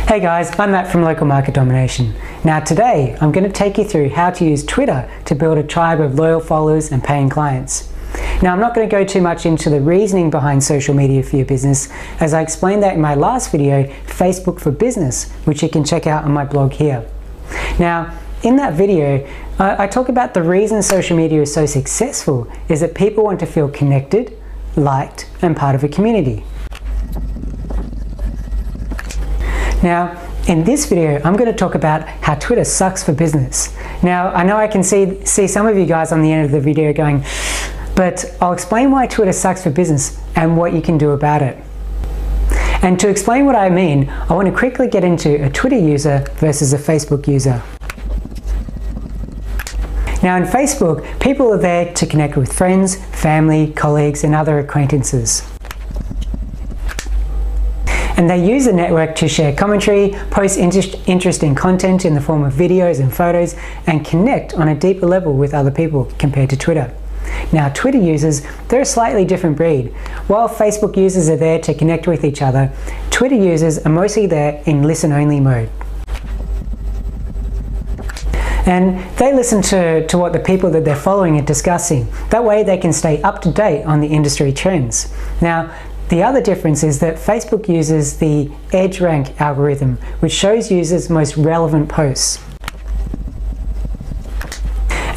Hey guys, I'm Matt from Local Market Domination. Now today, I'm going to take you through how to use Twitter to build a tribe of loyal followers and paying clients. Now I'm not going to go too much into the reasoning behind social media for your business, as I explained that in my last video, Facebook for Business, which you can check out on my blog here. Now, in that video, I talk about the reason social media is so successful is that people want to feel connected, liked, and part of a community. Now, in this video, I'm going to talk about how Twitter sucks for business. Now, I know I can see some of you guys on the end of the video going, but I'll explain why Twitter sucks for business and what you can do about it. And to explain what I mean, I want to quickly get into a Twitter user versus a Facebook user. Now, in Facebook, people are there to connect with friends, family, colleagues, and other acquaintances. And they use the network to share commentary, post interesting content in the form of videos and photos, and connect on a deeper level with other people compared to Twitter. Now, Twitter users, they're a slightly different breed. While Facebook users are there to connect with each other, Twitter users are mostly there in listen-only mode. And they listen to what the people that they're following are discussing. That way they can stay up to date on the industry trends. Now, the other difference is that Facebook uses the EdgeRank algorithm, which shows users most relevant posts.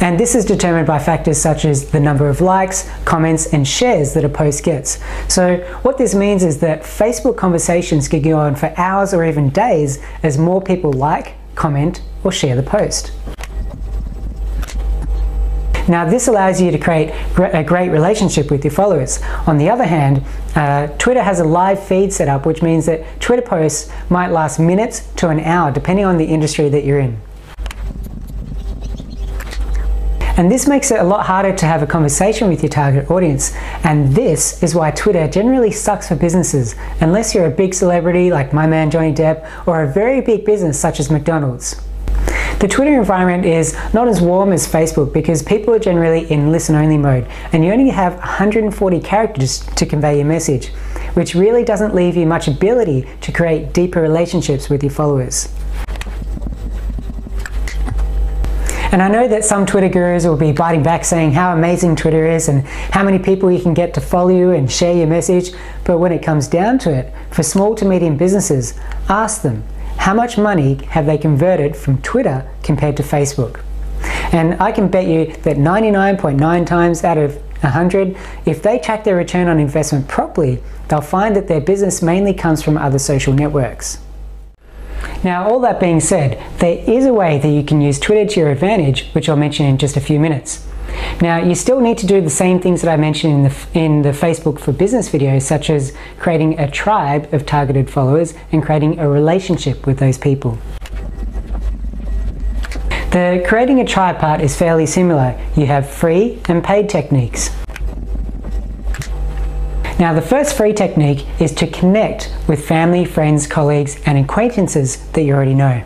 And this is determined by factors such as the number of likes, comments, and shares that a post gets. So what this means is that Facebook conversations could go on for hours or even days as more people like, comment, or share the post. Now, this allows you to create a great relationship with your followers. On the other hand, Twitter has a live feed set up, which means that Twitter posts might last minutes to an hour, depending on the industry that you're in. And this makes it a lot harder to have a conversation with your target audience. And this is why Twitter generally sucks for businesses, unless you're a big celebrity like my man Johnny Depp, or a very big business such as McDonald's. The Twitter environment is not as warm as Facebook because people are generally in listen-only mode, and you only have 140 characters to convey your message, which really doesn't leave you much ability to create deeper relationships with your followers. And I know that some Twitter gurus will be biting back saying how amazing Twitter is and how many people you can get to follow you and share your message, but when it comes down to it, for small to medium businesses, ask them, how much money have they converted from Twitter compared to Facebook? And I can bet you that 99.9 times out of 100, if they track their return on investment properly, they'll find that their business mainly comes from other social networks. Now, all that being said, there is a way that you can use Twitter to your advantage, which I'll mention in just a few minutes. Now, you still need to do the same things that I mentioned in the Facebook for Business video, such as creating a tribe of targeted followers and creating a relationship with those people. The creating a tribe part is fairly similar. You have free and paid techniques. Now, the first free technique is to connect with family, friends, colleagues, and acquaintances that you already know.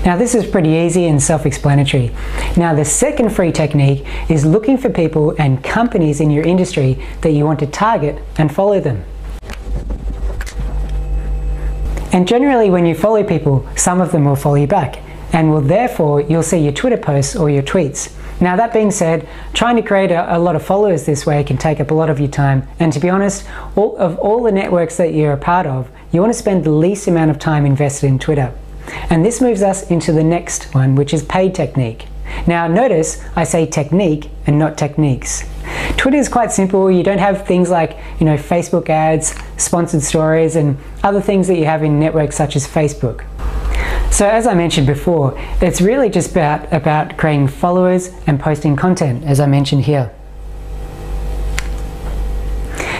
Now, this is pretty easy and self-explanatory. Now, the second free technique is looking for people and companies in your industry that you want to target and follow them. And generally, when you follow people, some of them will follow you back, and therefore you'll see your Twitter posts or your tweets. Now, that being said, trying to create a lot of followers this way can take up a lot of your time, and to be honest, of all the networks that you're a part of, you want to spend the least amount of time invested in Twitter. And this moves us into the next one, which is paid technique. Now, notice I say technique and not techniques. Twitter is quite simple. You don't have things like, Facebook ads, sponsored stories, and other things that you have in networks such as Facebook. So as I mentioned before, it's really just about creating followers and posting content, as I mentioned here.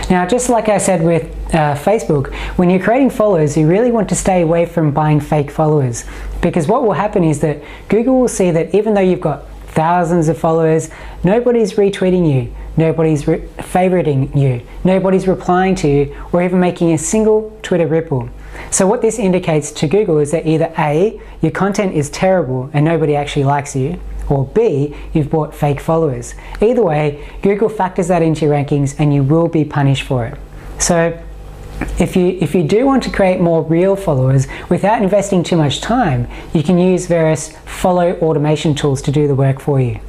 Now, just like I said with Facebook, when you're creating followers, you really want to stay away from buying fake followers, because what will happen is that Google will see that even though you've got thousands of followers, nobody's retweeting you, nobody's favoriting you, nobody's replying to you, or even making a single Twitter ripple. So what this indicates to Google is that either A, your content is terrible and nobody actually likes you, or B, you've bought fake followers. Either way, Google factors that into your rankings and you will be punished for it. So If you do want to create more real followers without investing too much time, you can use various follow automation tools to do the work for you.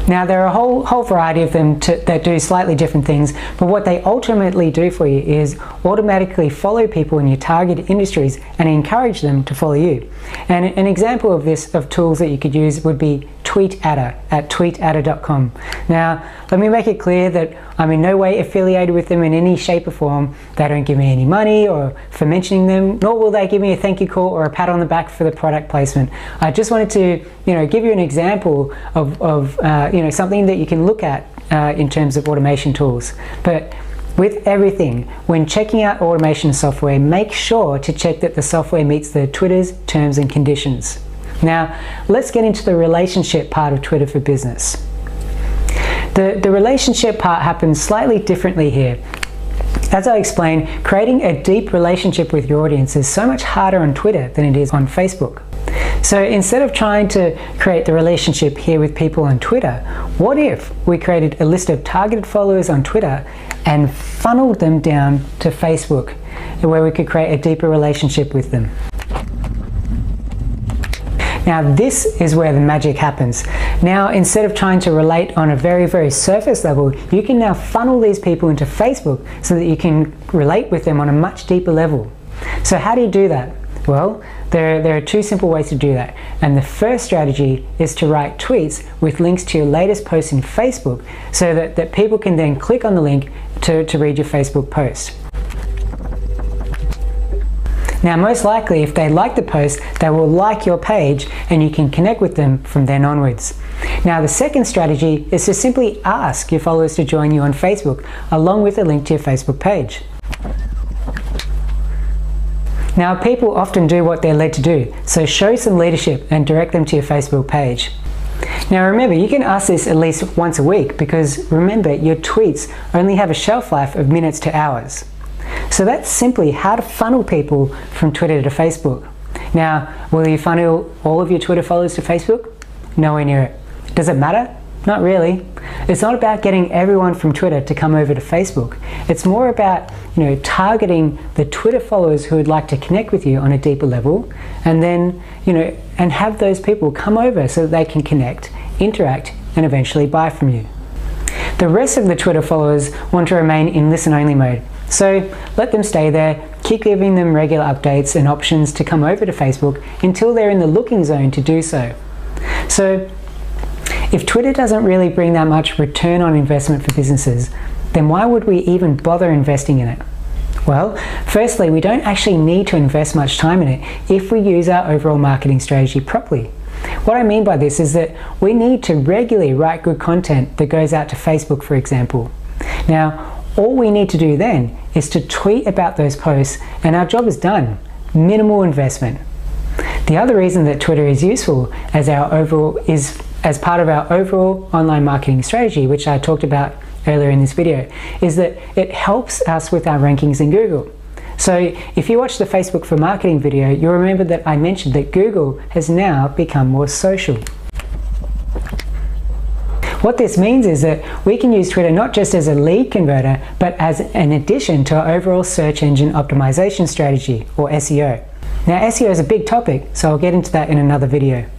Now, there are a whole variety of them that do slightly different things, but what they ultimately do for you is automatically follow people in your target industries and encourage them to follow you. And an example of this, of tools that you could use, would be TweetAdder at tweetadder.com. Now, let me make it clear that I'm in no way affiliated with them in any shape or form. They don't give me any money or for mentioning them, nor will they give me a thank you call or a pat on the back for the product placement. I just wanted to, give you an example of something that you can look at in terms of automation tools. But with everything, when checking out automation software, make sure to check that the software meets the Twitter's terms and conditions. Now, let's get into the relationship part of Twitter for Business. The relationship part happens slightly differently here. As I explained, creating a deep relationship with your audience is so much harder on Twitter than it is on Facebook. So instead of trying to create the relationship here with people on Twitter, what if we created a list of targeted followers on Twitter and funneled them down to Facebook, where we could create a deeper relationship with them? Now, this is where the magic happens. Now, instead of trying to relate on a very surface level, you can now funnel these people into Facebook so that you can relate with them on a much deeper level. So how do you do that? Well, there are two simple ways to do that. And the first strategy is to write tweets with links to your latest posts in Facebook so that people can then click on the link to read your Facebook post. Now, most likely, if they like the post, they will like your page and you can connect with them from then onwards. Now, the second strategy is to simply ask your followers to join you on Facebook, along with a link to your Facebook page. Now, people often do what they're led to do, so show some leadership and direct them to your Facebook page. Now remember, you can ask this at least once a week, because remember, your tweets only have a shelf life of minutes to hours. So that's simply how to funnel people from Twitter to Facebook. Now, will you funnel all of your Twitter followers to Facebook? Nowhere near it. Does it matter? Not really. It's not about getting everyone from Twitter to come over to Facebook. It's more about, targeting the Twitter followers who would like to connect with you on a deeper level, and then, and have those people come over so that they can connect, interact, and eventually buy from you. The rest of the Twitter followers want to remain in listen-only mode. So let them stay there, keep giving them regular updates and options to come over to Facebook until they're in the looking zone to do so. So if Twitter doesn't really bring that much return on investment for businesses, then why would we even bother investing in it? Well, firstly, we don't actually need to invest much time in it if we use our overall marketing strategy properly. What I mean by this is that we need to regularly write good content that goes out to Facebook, for example. Now, all we need to do then is to tweet about those posts and our job is done. Minimal investment. The other reason that Twitter is useful as part of our overall online marketing strategy, which I talked about earlier in this video, is that it helps us with our rankings in Google. So if you watch the Facebook for Marketing video, you'll remember that I mentioned that Google has now become more social. What this means is that we can use Twitter not just as a lead converter, but as an addition to our overall search engine optimization strategy, or SEO. Now, SEO is a big topic, so I'll get into that in another video.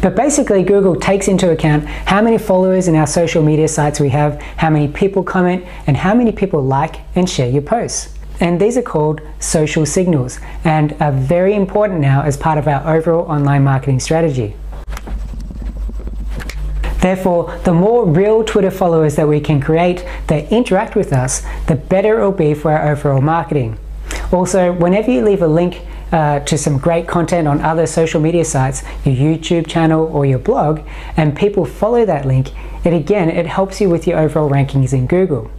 But basically, Google takes into account how many followers in our social media sites we have, how many people comment, and how many people like and share your posts. And these are called social signals and are very important now as part of our overall online marketing strategy. Therefore, the more real Twitter followers that we can create that interact with us, the better it will be for our overall marketing. Also, whenever you leave a link to some great content on other social media sites, your YouTube channel or your blog, and people follow that link, it helps you with your overall rankings in Google.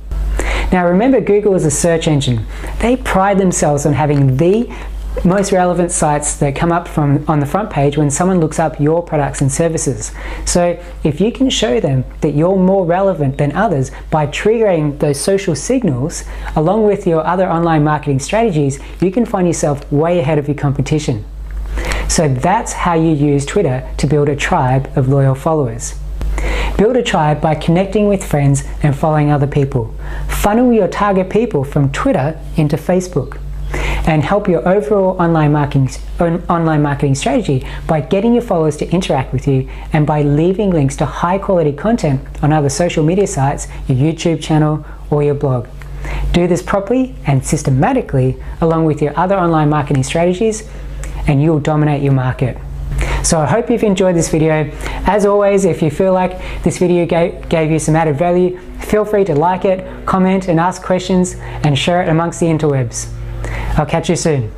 Now remember, Google is a search engine. They pride themselves on having the most relevant sites that come up on the front page when someone looks up your products and services. So if you can show them that you're more relevant than others by triggering those social signals along with your other online marketing strategies, you can find yourself way ahead of your competition. So that's how you use Twitter to build a tribe of loyal followers. Build a tribe by connecting with friends and following other people. Funnel your target people from Twitter into Facebook. And help your overall online marketing strategy by getting your followers to interact with you and by leaving links to high quality content on other social media sites, your YouTube channel or your blog. Do this properly and systematically along with your other online marketing strategies and you'll dominate your market. So I hope you've enjoyed this video. As always, if you feel like this video gave you some added value, feel free to like it, comment and ask questions and share it amongst the interwebs. I'll catch you soon.